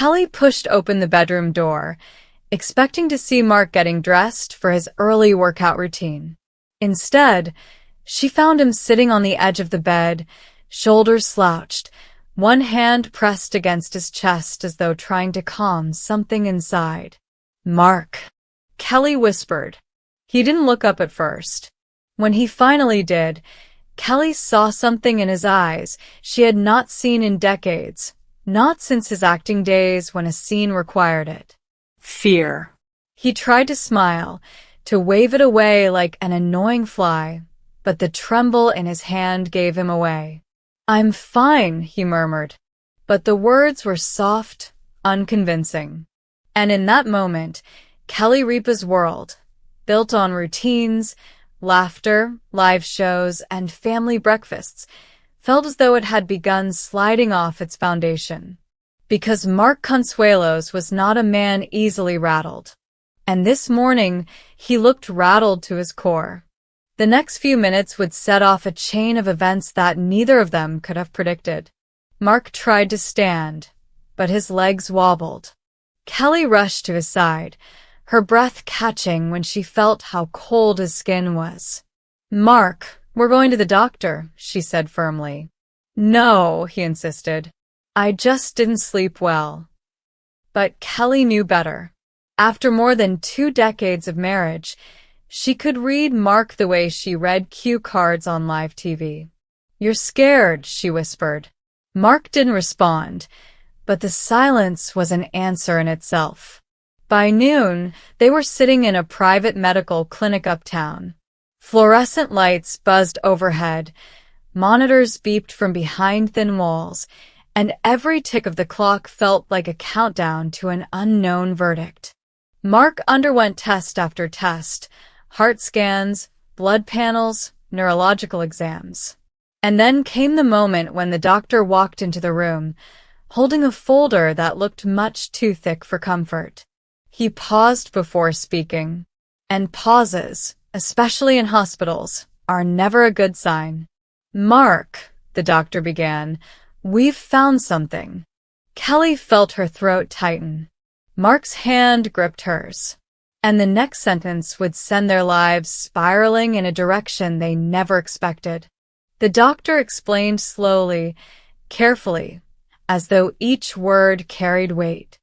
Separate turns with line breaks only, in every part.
Kelly pushed open the bedroom door, expecting to see Mark getting dressed for his early workout routine. Instead, she found him sitting on the edge of the bed, shoulders slouched, one hand pressed against his chest as though trying to calm something inside. "Mark," Kelly whispered. He didn't look up at first. When he finally did, Kelly saw something in his eyes she had not seen in decades, not since his acting days when a scene required it. Fear. He tried to smile, to wave it away like an annoying fly, but the tremble in his hand gave him away. "I'm fine," he murmured, but the words were soft, unconvincing. And in that moment, Kelly Ripa's world, built on routines, laughter, live shows, and family breakfasts, felt as though it had begun sliding off its foundation. Because Mark Consuelos was not a man easily rattled. And this morning, he looked rattled to his core. The next few minutes would set off a chain of events that neither of them could have predicted. Mark tried to stand, but his legs wobbled. Kelly rushed to his side, her breath catching when she felt how cold his skin was. "Mark, we're going to the doctor," she said firmly. "No," he insisted. "I just didn't sleep well." But Kelly knew better. After more than 2 decades of marriage, she could read Mark the way she read cue cards on live TV. "You're scared," she whispered. Mark didn't respond, but the silence was an answer in itself. By noon, they were sitting in a private medical clinic uptown. Fluorescent lights buzzed overhead, monitors beeped from behind thin walls, and every tick of the clock felt like a countdown to an unknown verdict. Mark underwent test after test, heart scans, blood panels, neurological exams. And then came the moment when the doctor walked into the room, holding a folder that looked much too thick for comfort. He paused before speaking. And pauses, especially in hospitals, are never a good sign. "Mark," the doctor began, "we've found something." Kelly felt her throat tighten. Mark's hand gripped hers, and the next sentence would send their lives spiraling in a direction they never expected. The doctor explained slowly, carefully, as though each word carried weight.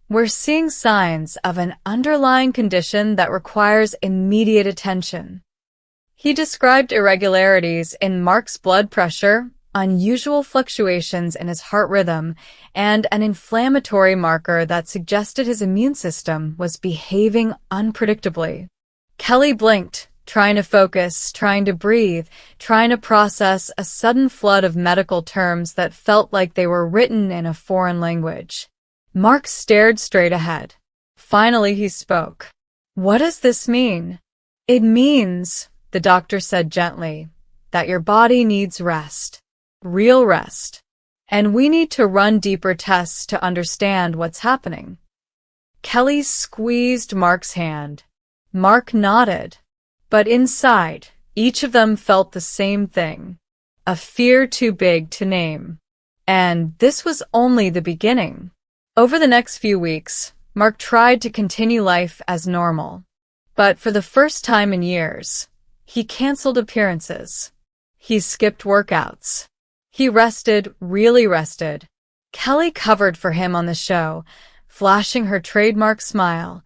"We're seeing signs of an underlying condition that requires immediate attention." He described irregularities in Mark's blood pressure, unusual fluctuations in his heart rhythm, and an inflammatory marker that suggested his immune system was behaving unpredictably. Kelly blinked, trying to focus, trying to breathe, trying to process a sudden flood of medical terms that felt like they were written in a foreign language. Mark stared straight ahead. Finally he spoke. "What does this mean?" "It means," the doctor said gently, "that your body needs rest. Real rest. And we need to run deeper tests to understand what's happening." Kelly squeezed Mark's hand. Mark nodded. But inside, each of them felt the same thing. A fear too big to name. And this was only the beginning. Over the next few weeks, Mark tried to continue life as normal. But for the first time in years, he canceled appearances. He skipped workouts. He rested, really rested. Kelly covered for him on the show, flashing her trademark smile.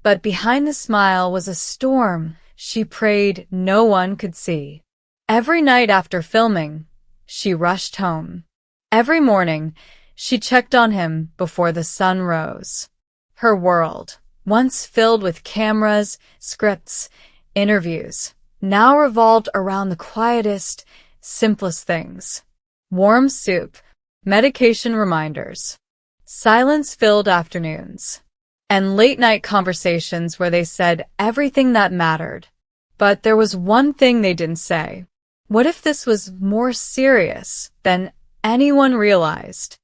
But behind the smile was a storm she prayed no one could see. Every night after filming, she rushed home. Every morning, she checked on him before the sun rose. Her world, once filled with cameras, scripts, interviews, now revolved around the quietest, simplest things. Warm soup, medication reminders, silence-filled afternoons, and late-night conversations where they said everything that mattered. But there was one thing they didn't say. What if this was more serious than anyone realized?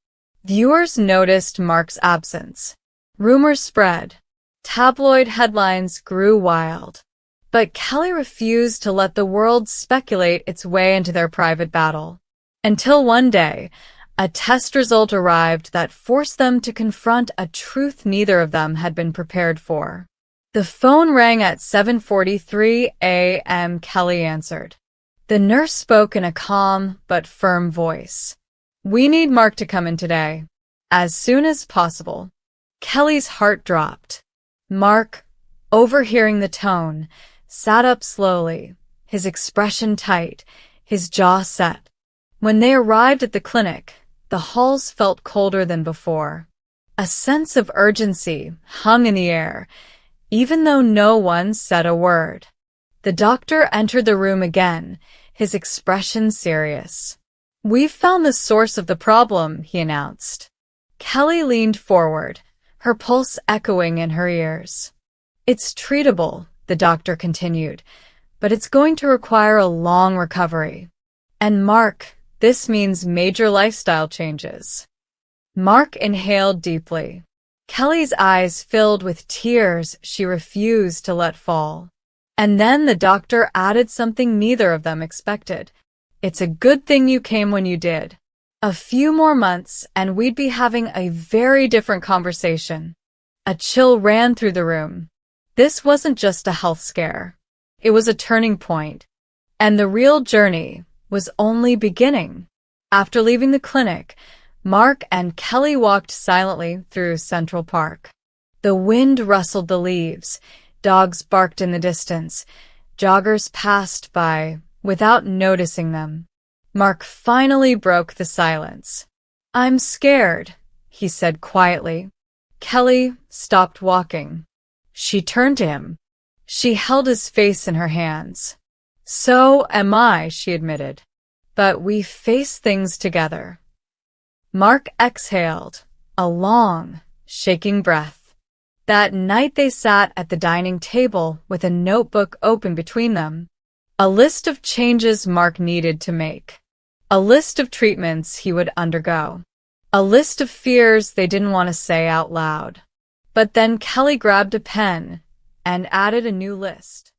Viewers noticed Mark's absence. Rumors spread. Tabloid headlines grew wild. But Kelly refused to let the world speculate its way into their private battle. Until one day, A test result arrived that forced them to confront a truth neither of them had been prepared for. The phone rang at 7:43 a.m. Kelly answered. The nurse spoke in a calm but firm voice. "We need Mark to come in today. As soon as possible." Kelly's heart dropped. Mark, overhearing the tone, sat up slowly, his expression tight, his jaw set. When they arrived at the clinic, the halls felt colder than before. A sense of urgency hung in the air, even though no one said a word. The doctor entered the room again, his expression serious. "We've found the source of the problem," he announced. Kelly leaned forward, her pulse echoing in her ears. "It's treatable," the doctor continued, "but it's going to require a long recovery. And Mark, this means major lifestyle changes." Mark inhaled deeply. Kelly's eyes filled with tears she refused to let fall. And then the doctor added something neither of them expected. "It's a good thing you came when you did. A few more months and we'd be having a very different conversation." A chill ran through the room. This wasn't just a health scare. It was a turning point. And the real journey was only beginning. After leaving the clinic, Mark and Kelly walked silently through Central Park. The wind rustled the leaves, dogs barked in the distance, joggers passed by without noticing them. Mark finally broke the silence. "I'm scared," he said quietly. Kelly stopped walking. She turned to him. She held his face in her hands. "So am I," she admitted. "But we face things together." Mark exhaled, a long, shaking breath. That night they sat at the dining table with a notebook open between them. A list of changes Mark needed to make. A list of treatments he would undergo. A list of fears they didn't want to say out loud. But then Kelly grabbed a pen and added a new list.